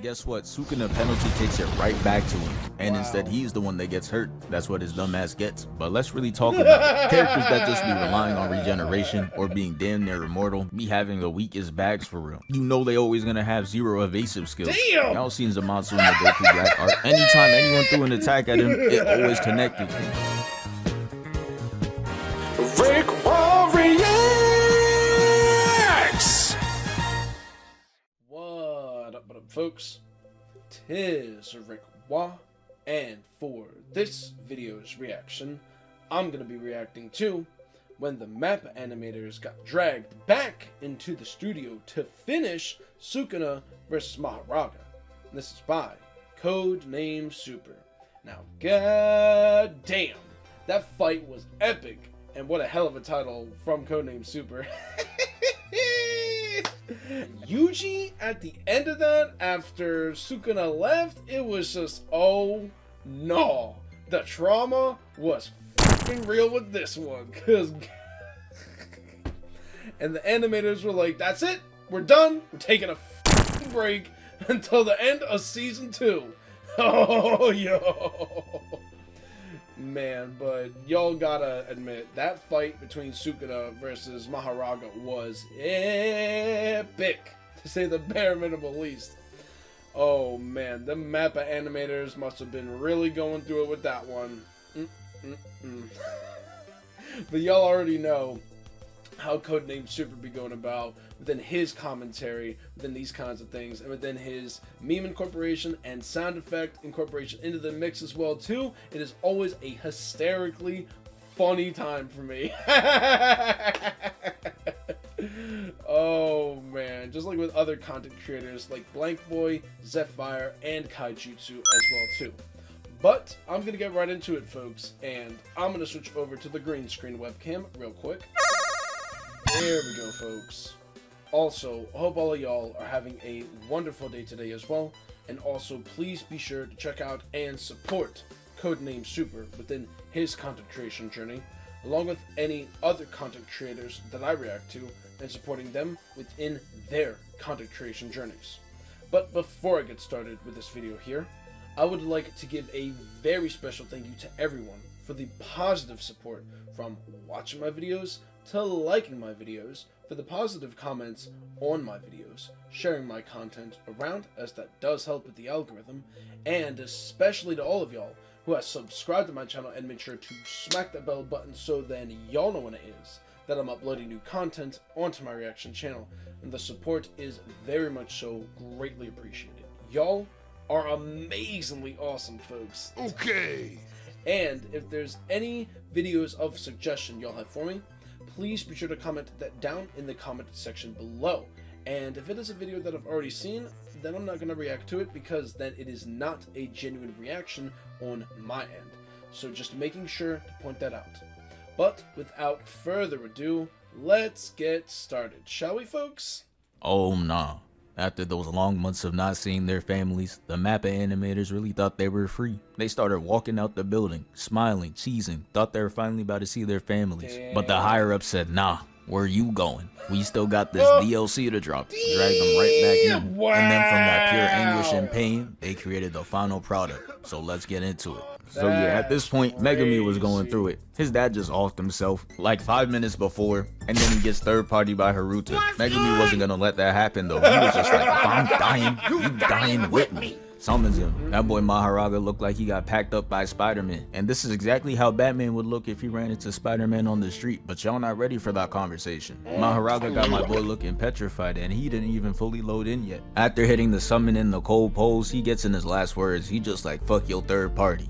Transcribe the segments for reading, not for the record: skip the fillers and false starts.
guess what? Sukuna penalty kicks it right back to him. And instead he's the one that gets hurt. That's what his dumb ass gets. But let's really talk about it. Characters that just be relying on regeneration or being damn near immortal be having the weakest bags for real. You know they always gonna have zero evasive skills. Y'all seen Zamatsu in the Goku Black Art. Anytime anyone threw an attack at him, it always connected. RickWa Reacts! What up, folks? Tis RickWa, and for this video's reaction, I'm gonna be reacting to when the MAPPA animators got dragged back into the studio to finish Sukuna vs. Mahoraga. And this is by Codenamesuper. Now, god damn, that fight was epic, and what a hell of a title from Codenamesuper. Yuji at the end of that, after Sukuna left, it was just, oh no, the trauma was fucking real with this one, cause and the animators were like, that's it, we're done, we're taking a fucking break until the end of season 2. Oh yo, man, but y'all gotta admit that fight between Sukuna versus Mahoraga was epic, to say the bare minimum least. Oh man, the MAPPA animators must have been really going through it with that one. But y'all already know how Codenamesuper be going about within his commentary, within these kinds of things, and within his meme incorporation and sound effect incorporation into the mix as well too. It is always a hysterically funny time for me. Oh man, just like with other content creators like Blankboy, Zephyr, and Kaijutsu as well too. But I'm gonna get right into it, folks, and I'm gonna switch over to the green screen webcam real quick. There we go, folks. Also, I hope all of y'all are having a wonderful day today as well, and also please be sure to check out and support Codenamesuper within his content creation journey, along with any other content creators that I react to, and supporting them within their content creation journeys. But before I get started with this video here, I would like to give a very special thank you to everyone for the positive support, from watching my videos to liking my videos, for the positive comments on my videos, sharing my content around, as that does help with the algorithm, and especially to all of y'all who have subscribed to my channel and made sure to smack that bell button so then y'all know when it is that I'm uploading new content onto my reaction channel, and the support is very much so greatly appreciated. Y'all are amazingly awesome, folks. Okay. And if there's any videos of suggestion y'all have for me, please be sure to comment that down in the comment section below. And if it is a video that I've already seen, then I'm not going to react to it, because then it is not a genuine reaction on my end. So just making sure to point that out. But without further ado, let's get started, shall we, folks? Oh nah. After those long months of not seeing their families, the MAPPA animators really thought they were free. They started walking out the building, smiling, cheesing, thought they were finally about to see their families. Damn. But the higher-ups said, nah, where are you going? We still got this DLC to drop. Dragged them right back in. Wow. And then from that pure anguish and pain, they created the final product. So let's get into it. So yeah, at this point, Megami was going through it. His dad just offed himself like 5 minutes before, and then he gets third party by Haruta. Megami wasn't gonna let that happen though. He was just like, if I'm dying, you dying with me. Summons him. That boy Mahoraga looked like he got packed up by Spider-Man. And this is exactly how Batman would look if he ran into Spider-Man on the street, but y'all not ready for that conversation. Mahoraga got my boy looking petrified, and he didn't even fully load in yet. After hitting the summon in the cold pose, he gets in his last words. He just like, fuck your third party.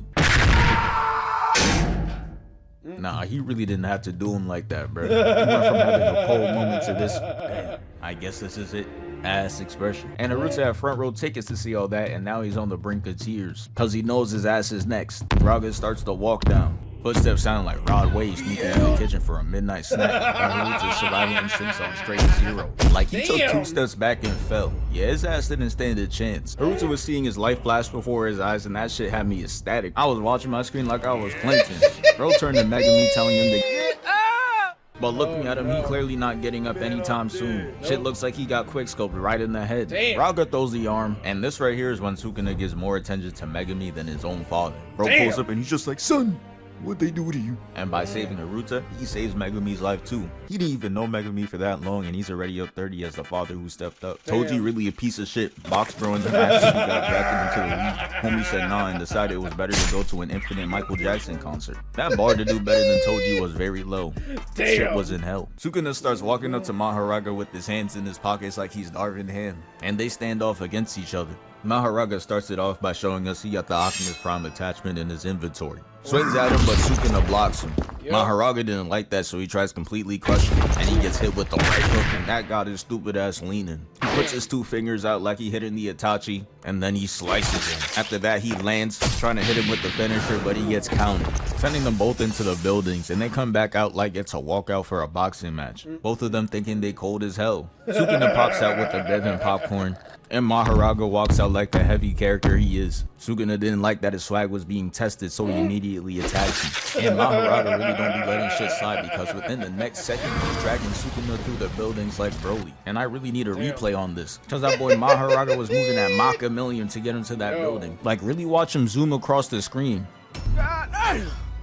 Nah, he really didn't have to do him like that, bro. He went from having a cold moment to this, damn, I guess this is it, ass expression. And Naruto had front row tickets to see all that, and now he's on the brink of tears, cause he knows his ass is next. Raga starts to walk down. Footsteps sound like Rod Wave sneaking in the kitchen for a midnight snack. Naruto's survival instincts on straight 0. Like he took 2 steps back and fell. Yeah, his ass didn't stand a chance. Naruto was seeing his life flash before his eyes, and that shit had me ecstatic. I was watching my screen like I was Clinton. Bro turned to Megami telling him to But looking at him, he clearly not getting up anytime soon. Shit looks like he got quickscoped right in the head. Raga throws the arm, and this right here is when Sukuna gives more attention to Megumi than his own father. Bro pulls up and he's just like, son, what'd they do to you? And by saving Haruta, he saves Megumi's life too. He didn't even know Megumi for that long, and he's already up 30 as the father who stepped up. Toji really a piece of shit. Box bro and after he got drafted into the league. Homie said nah and decided it was better to go to an infinite Michael Jackson concert. That bar to do better than Toji was very low. Shit was in hell. Sukuna starts walking up to Mahoraga with his hands in his pockets like he's Darvin Ham, and they stand off against each other. Mahoraga starts it off by showing us he got the Optimus Prime attachment in his inventory. Swings at him, but Sukuna blocks him. Mahoraga didn't like that, so he tries completely crushing him, and he gets hit with the right hook, and that got his stupid ass leaning. He puts his 2 fingers out like he hitting the Itachi, and then he slices him. After that, he lands, trying to hit him with the finisher, but he gets countered, sending them both into the buildings, and they come back out like it's a walkout for a boxing match. Both of them thinking they cold as hell. Sukuna pops out with the bev and popcorn, and Mahoraga walks out like the heavy character he is. Sukuna didn't like that his swag was being tested, so he immediately attacked him. And Mahoraga really don't be letting shit slide, because within the next second, he's dragging Sukuna through the buildings like Broly. And I really need a replay on this, because that boy Mahoraga was moving at Mach a million to get into that building. Like, really watch him zoom across the screen.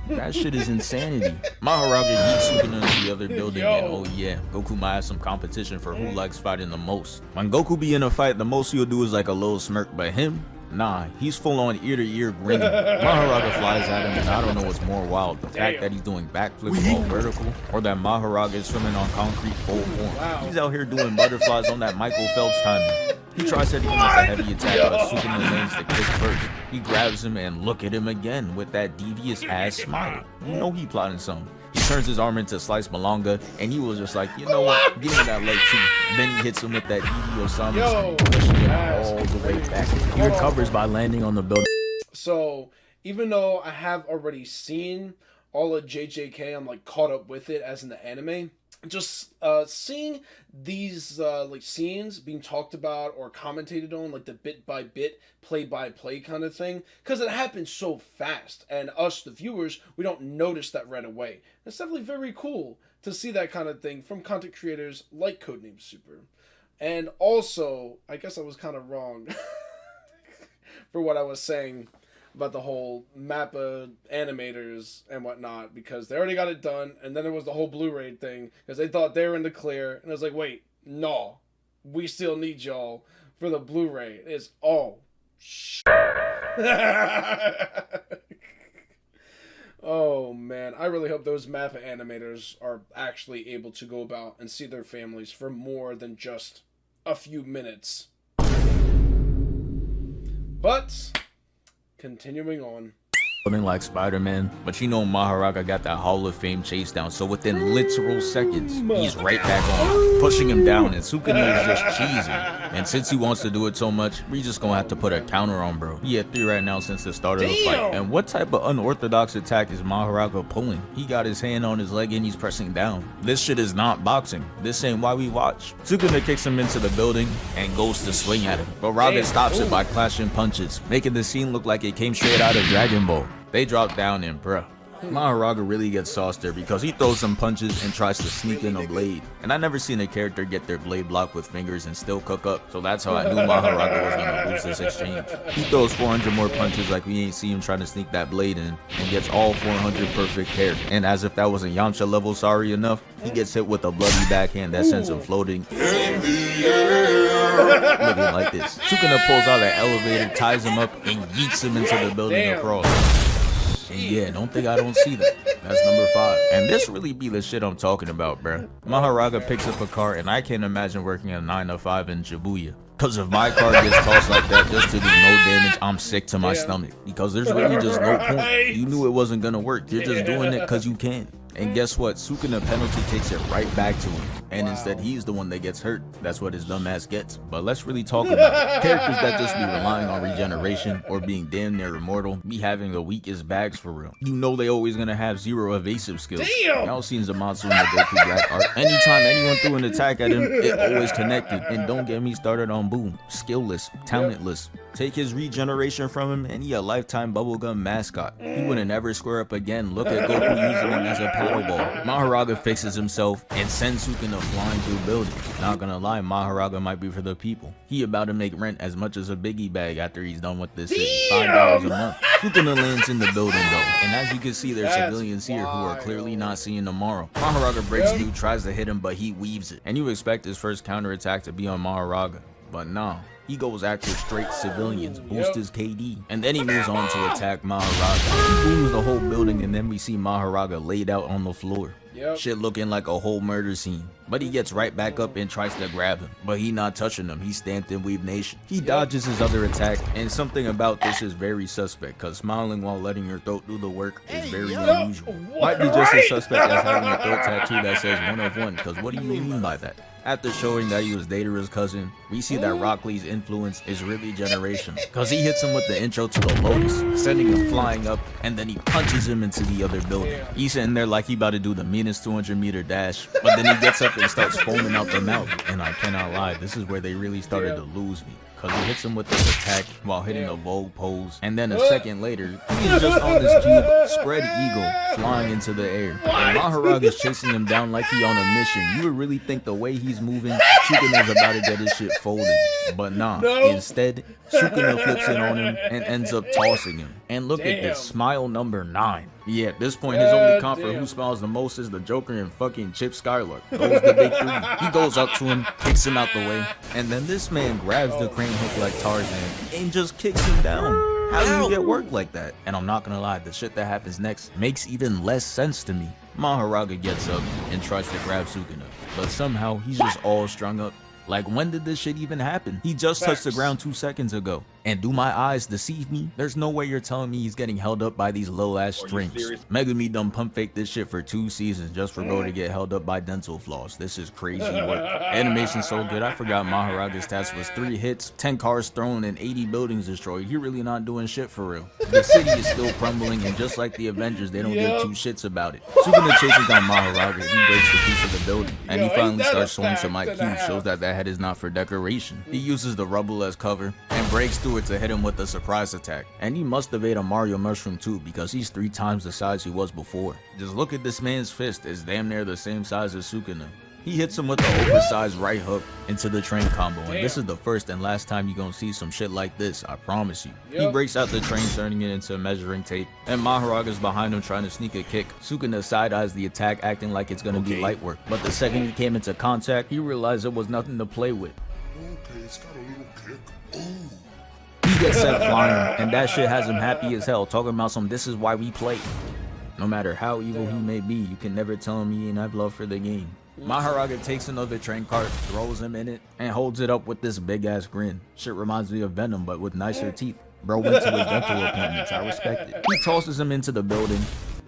That shit is insanity. Mahoraga yeets Sukuna into the other building, and oh yeah, Goku might have some competition for who likes fighting the most. When Goku be in a fight, the most he'll do is like a little smirk, but him? Nah, he's full on ear-to-ear grinning. Mahoraga flies at him, and I don't know what's more wild, the fact that he's doing backflips all vertical, or that Mahoraga is swimming on concrete full form. He's out here doing butterflies on that Michael Phelps timing. He tries to hit him with a heavy attack, but Sukuna lands the kick first. He grabs him, and look at him again with that devious ass smile. You know he plotting something. He turns his arm into Slice Malonga, and he was just like, you know what, give me that leg too. Then he hits him with that Evie Osama, pushing him all the way back. He recovers by landing on the building. So, even though I have already seen all of JJK, I'm like caught up with it as in the anime. Just seeing these like scenes being talked about or commentated on, like the bit by bit, play by play kind of thing, because it happens so fast, and us the viewers, we don't notice that right away. It's definitely very cool to see that kind of thing from content creators like Codenamesuper. And also, I guess I was kind of wrong for what I was saying about the whole MAPPA animators and whatnot, because they already got it done, and then there was the whole Blu-ray thing, because they thought they were in the clear, and I was like, wait, no, we still need y'all for the Blu-ray. It's all shit. Oh man, I really hope those MAPPA animators are actually able to go about and see their families for more than just a few minutes. But continuing on. Like Spider-Man, but you know Mahoraga got that Hall of Fame chase down, so within literal seconds, he's right back on, pushing him down, and Sukuna is just cheesing. And since he wants to do it so much, we just gonna have to put a counter on bro. He at 3 right now since the start of the fight. And what type of unorthodox attack is Mahoraga pulling? He got his hand on his leg and he's pressing down. This shit is not boxing. This ain't why we watch. Sukuna kicks him into the building and goes to swing at him, but Raga stops it by clashing punches, making the scene look like it came straight out of Dragon Ball. They drop down and bruh, Mahoraga really gets sauced there because he throws some punches and tries to sneak in a blade. And I never seen a character get their blade blocked with fingers and still cook up, so that's how I knew Mahoraga was gonna lose this exchange. He throws 400 more punches like we ain't see him trying to sneak that blade in, and gets all 400 perfect hair. And as if that wasn't Yamcha level sorry enough, he gets hit with a bloody backhand that sends him floating looking like this. Sukuna pulls out an elevator, ties him up, and yeets him into the building across. And yeah, don't think I don't see that. That's number 5. And this really be the shit I'm talking about, bruh. Mahoraga picks up a car, and I can't imagine working a 9 to 5 in Shibuya. Cause if my car gets tossed like that just to do no damage, I'm sick to my stomach. Because there's really just no point. You knew it wasn't gonna work. You're just doing it cause you can. And guess what? Sukuna penalty kicks it right back to him. And instead, he's the one that gets hurt. That's what his dumb ass gets. But let's really talk about it. Characters that just be relying on regeneration or being damn near immortal be having the weakest bags for real. You know they always gonna have 0 evasive skills. Y'all seen Zamatsu in the Goku Black Art. Anytime anyone threw an attack at him, it always connected. And don't get me started on Boom. Skillless, talentless. take his regeneration from him, and he a lifetime bubblegum mascot. He wouldn't ever square up again. Look at Goku using him as a paddle ball. Mahoraga fixes himself and sends Sukuna flying through buildings. Not gonna lie, Mahoraga might be for the people. He about to make rent as much as a biggie bag after he's done with this city. $5 a month. Sukuna lands in the building though, and as you can see, there's civilians here who are clearly not seeing tomorrow. Mahoraga breaks through, tries to hit him, but he weaves it. And you expect his first counterattack to be on Mahoraga, but nah. He goes after straight civilians, boosts his KD, and then he moves on to attack Mahoraga. He booms the whole building, and then we see Mahoraga laid out on the floor. Shit looking like a whole murder scene. But he gets right back up and tries to grab him. But he not touching him, he's stamped in Weave Nation. He dodges his other attack, and something about this is very suspect, cause smiling while letting your throat do the work is very unusual. Might be just as suspect as having a throat tattoo that says 1 of 1, cause what do you mean by that? After showing that he was Datara's cousin, we see that Rock Lee's influence is really generational, cause he hits him with the intro to the Lotus, sending him flying up, and then he punches him into the other building. He's sitting there like he about to do the meanest 200-meter dash, but then he gets up and starts foaming out the mouth, and I cannot lie, this is where they really started to lose me. Cause he hits him with this attack while hitting a Vogue pose, and then a second later, he's just on this cube, spread eagle, flying into the air. And Mahoraga is chasing him down like he on a mission. You would really think the way he's moving, Sukuna's about to get his shit folded. But nah, instead, Sukuna flips it on him and ends up tossing him. And look at this, smile number 9. Yeah, at this point, his only comp for who smiles the most is the Joker and fucking Chip Skylark. Those the big 3. He goes up to him, kicks him out the way, and then this man grabs the crane hook like Tarzan and just kicks him down. How do you get work like that? And I'm not gonna lie, the shit that happens next makes even less sense to me. Mahoraga gets up and tries to grab Sukuna, but somehow he's just all strung up. Like, when did this shit even happen? He just touched the ground 2 seconds ago. And do my eyes deceive me? There's no way you're telling me he's getting held up by these little ass strings. Megami done pump fake this shit for 2 seasons just for bro to get held up by dental floss. This is crazy work. Animation's so good, I forgot Mahoraga's stats was 3 hits, 10 cars thrown, and 80 buildings destroyed. He really not doing shit for real. The city is still crumbling, and just like the Avengers, they don't give 2 shits about it. Sukuna chases down Mahoraga, he breaks the piece of the building, and he finally starts showing some IQ, shows that that head is not for decoration. He uses the rubble as cover, and breaks through it to hit him with a surprise attack. And he must have ate a Mario mushroom too, because he's 3 times the size he was before. Just look at this man's fist, it's damn near the same size as Sukuna. He hits him with the oversized right hook into the train combo, and this is the first and last time you're gonna see some shit like this, I promise you. He breaks out the train, turning it into measuring tape, and Mahoraga's behind him trying to sneak a kick. Sukuna side-eyes the attack, acting like it's gonna be light work, but the second he came into contact, he realized it was nothing to play with. It's got a little kick. He gets sent flying, and that shit has him happy as hell, talking about some "this is why we play." No matter how evil he may be, you can never tell him he ain't have love for the game. Mahoraga takes another train cart, throws him in it, and holds it up with this big ass grin. Shit reminds me of Venom, but with nicer teeth. Bro went to his dental appointments, I respect it. He tosses him into the building,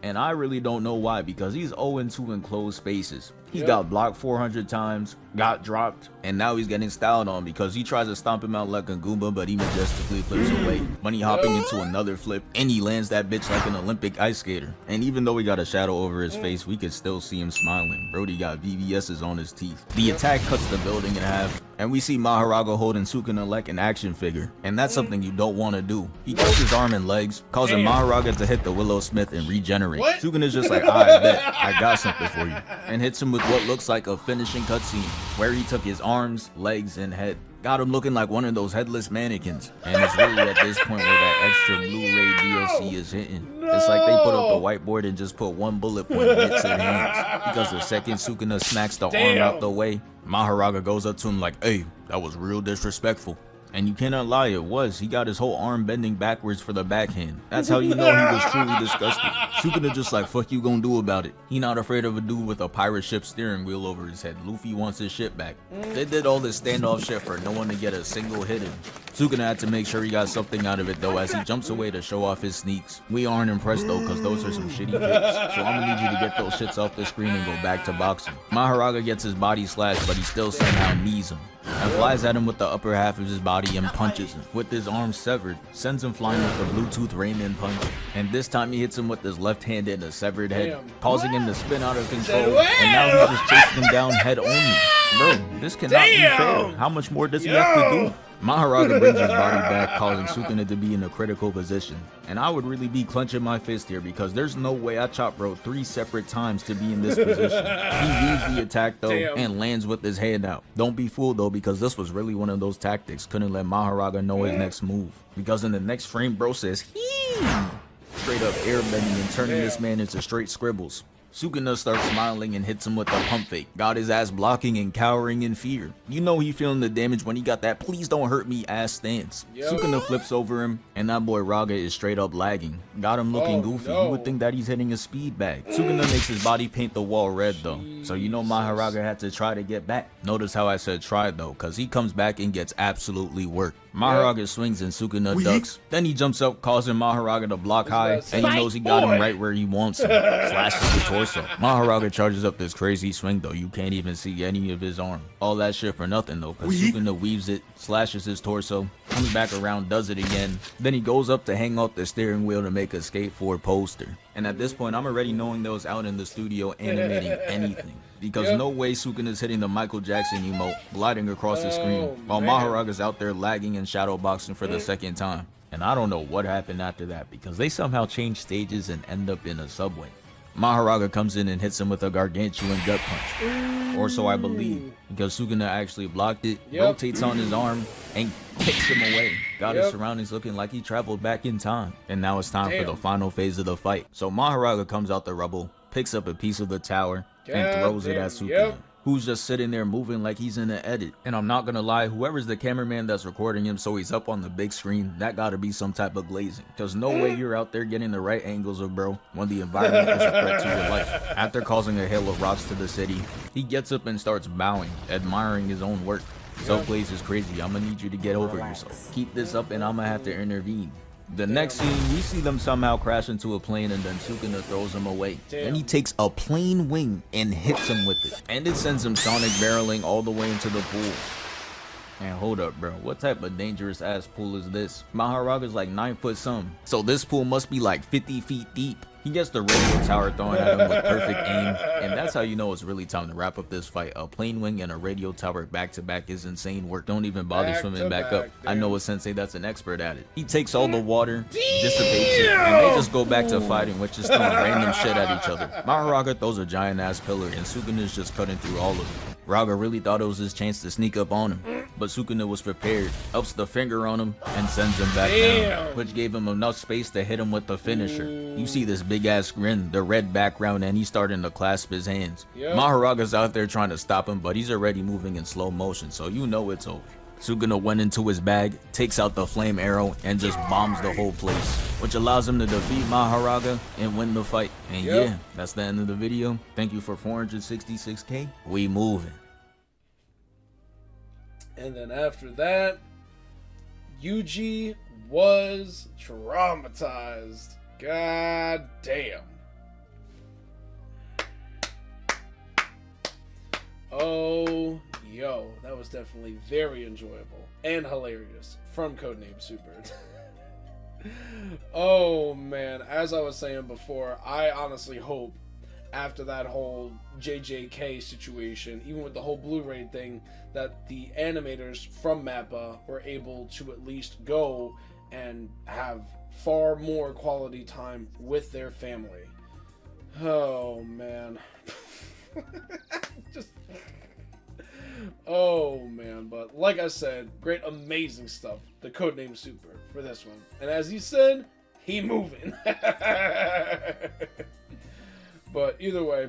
and I really don't know why, because he's 0-2 in closed spaces. He got blocked 400 times, got dropped, and now he's getting styled on because he tries to stomp him out like a Goomba, but he majestically flips away. Money hopping into another flip, and he lands that bitch like an Olympic ice skater. And even though he got a shadow over his face, we could still see him smiling. Brody got VVS's on his teeth. The attack cuts the building in half, and we see Mahoraga holding Sukuna like an action figure. And that's something you don't want to do. He cuts his arm and legs, causing Mahoraga to hit the Willow Smith and regenerate. Sukuna's just like, I bet, I got something for you. And hits him with what looks like a finishing cutscene, where he took his arms, legs, and head. Got him looking like one of those headless mannequins. And it's really at this point where that extra Blu-ray DLC is hitting. It's like they put up a whiteboard and just put 1 bullet point in its hands. Because the second Sukuna smacks the arm out the way, Mahoraga goes up to him like, "Hey, that was real disrespectful." And you cannot lie, it was. He got his whole arm bending backwards for the backhand. That's how you know he was truly disgusted. Sukuna just like, fuck you gonna do about it. He not afraid of a dude with a pirate ship steering wheel over his head. Luffy wants his shit back. They did all this standoff shit for no one to get a single hit in. Sukuna had to make sure he got something out of it though, as he jumps away to show off his sneaks. We aren't impressed though, cause those are some shitty kicks. So I'm gonna need you to get those shits off the screen and go back to boxing. Mahoraga gets his body slashed, but he still somehow knees him, and flies at him with the upper half of his body and punches him. With his arm severed, sends him flying with the Bluetooth Rayman punch. And this time he hits him with his left hand in a severed head, causing him to spin out of control. And now he's just chasing him down head only. Bro, this cannot be fair. How much more does he have to do? Mahoraga brings his body back, causing Sukuna to be in a critical position. And I would really be clenching my fist here because there's no way I chop bro 3 separate times to be in this position. He weaves the attack though and lands with his hand out. Don't be fooled though, because this was really one of those tactics. Couldn't let Mahoraga know his next move. Because in the next frame, bro says, "Hee!" Straight up airbending and turning this man into straight scribbles. Sukuna starts smiling and hits him with a pump fake. Got his ass blocking and cowering in fear. You know he feeling the damage when he got that "please don't hurt me" ass stance. Sukuna flips over him and that boy Raga is straight up lagging. Got him looking goofy. You would think that he's hitting a speed bag. Sukuna makes his body paint the wall red though. So you know Mahoraga had to try to get back. Notice how I said try though, cause he comes back and gets absolutely worked. Mahoraga swings and Sukuna ducks. Then he jumps up, causing Mahoraga to block high, and he knows he got him right where he wants him. Slashes the torso. Mahoraga charges up this crazy swing though, you can't even see any of his arm. All that shit for nothing though, cause Sukuna weaves it, slashes his torso, comes back around, does it again. Then he goes up to hang off the steering wheel to make a skateboard poster. And at this point, I'm already knowing they was out in the studio animating anything. Because no way Sukuna's hitting the Michael Jackson emote, gliding across the screen, while Mahoraga's out there lagging and shadowboxing for the second time. And I don't know what happened after that, because they somehow change stages and end up in a subway. Mahoraga comes in and hits him with a gargantuan gut punch. Or so I believe, because Sukuna actually blocked it, rotates on his arm, and kicks him away. Got his surroundings looking like he traveled back in time. And now it's time for the final phase of the fight. So Mahoraga comes out the rubble, picks up a piece of the tower, and throws it at Sukuna, who's just sitting there moving like he's in an edit. And I'm not gonna lie, whoever's the cameraman that's recording him so he's up on the big screen, that gotta be some type of glazing. Cause no way you're out there getting the right angles of bro when the environment is a threat to your life. After causing a hail of rocks to the city, he gets up and starts bowing, admiring his own work. Self-glaze is crazy, I'ma need you to get over yourself. Keep this up and I'ma have to intervene. The next scene, we see them somehow crash into a plane and then Sukuna throws him away. Then he takes a plane wing and hits him with it. And it sends him sonic barreling all the way into the pool. And hold up bro, what type of dangerous ass pool is this? Mahoraga's like 9 foot some. So this pool must be like 50 feet deep. He gets the radio tower thrown at him with perfect aim, and that's how you know it's really time to wrap up this fight. A plane wing and a radio tower back to back is insane work. Don't even bother swimming back up. I know a sensei that's an expert at it. He takes all the water, dissipates it, and they just go back to fighting, which is throwing random shit at each other. Mahoraga throws a giant ass pillar, and Sukuna's just cutting through all of it. Raga really thought it was his chance to sneak up on him, but Sukuna was prepared, ups the finger on him, and sends him back down, which gave him enough space to hit him with the finisher. You see this big ass grin, the red background, and he's starting to clasp his hands. Mahoraga's out there trying to stop him, but he's already moving in slow motion, so you know it's over. Sukuna went into his bag, takes out the flame arrow, and just bombs the whole place, which allows him to defeat Mahoraga and win the fight. And yeah, that's the end of the video. Thank you for 466k. We moving. And then after that, Yuji was traumatized. God damn. Oh, yo, that was definitely very enjoyable and hilarious from Codenamesuper. Oh man, as I was saying before, I honestly hope after that whole JJK situation, even with the whole Blu-ray thing, that the animators from MAPPA were able to at least go and have far more quality time with their family. Oh man. Oh man, but like I said, great amazing stuff, the Codenamesuper for this one. And as he said, he moving. But either way,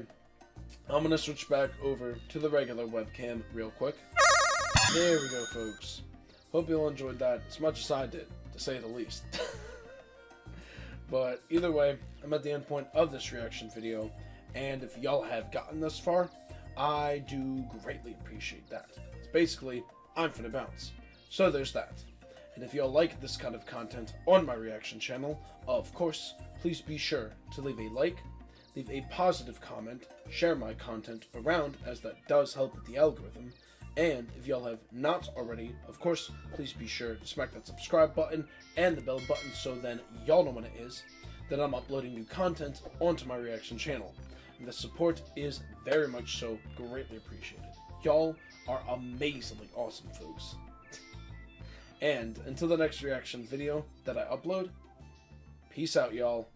I'm gonna switch back over to the regular webcam real quick. There we go, folks. Hope you all enjoyed that as much as I did, to say the least. But either way, I'm at the end point of this reaction video, and if y'all have gotten this far, I do greatly appreciate that. It's basically, I'm finna bounce. So there's that. And if y'all like this kind of content on my reaction channel, of course, please be sure to leave a like, leave a positive comment, share my content around, as that does help with the algorithm. And if y'all have not already, of course, please be sure to smack that subscribe button and the bell button so then y'all know when it is that I'm uploading new content onto my reaction channel. And the support is very much so greatly appreciated. Y'all are amazingly awesome, folks. And until the next reaction video that I upload, peace out, y'all.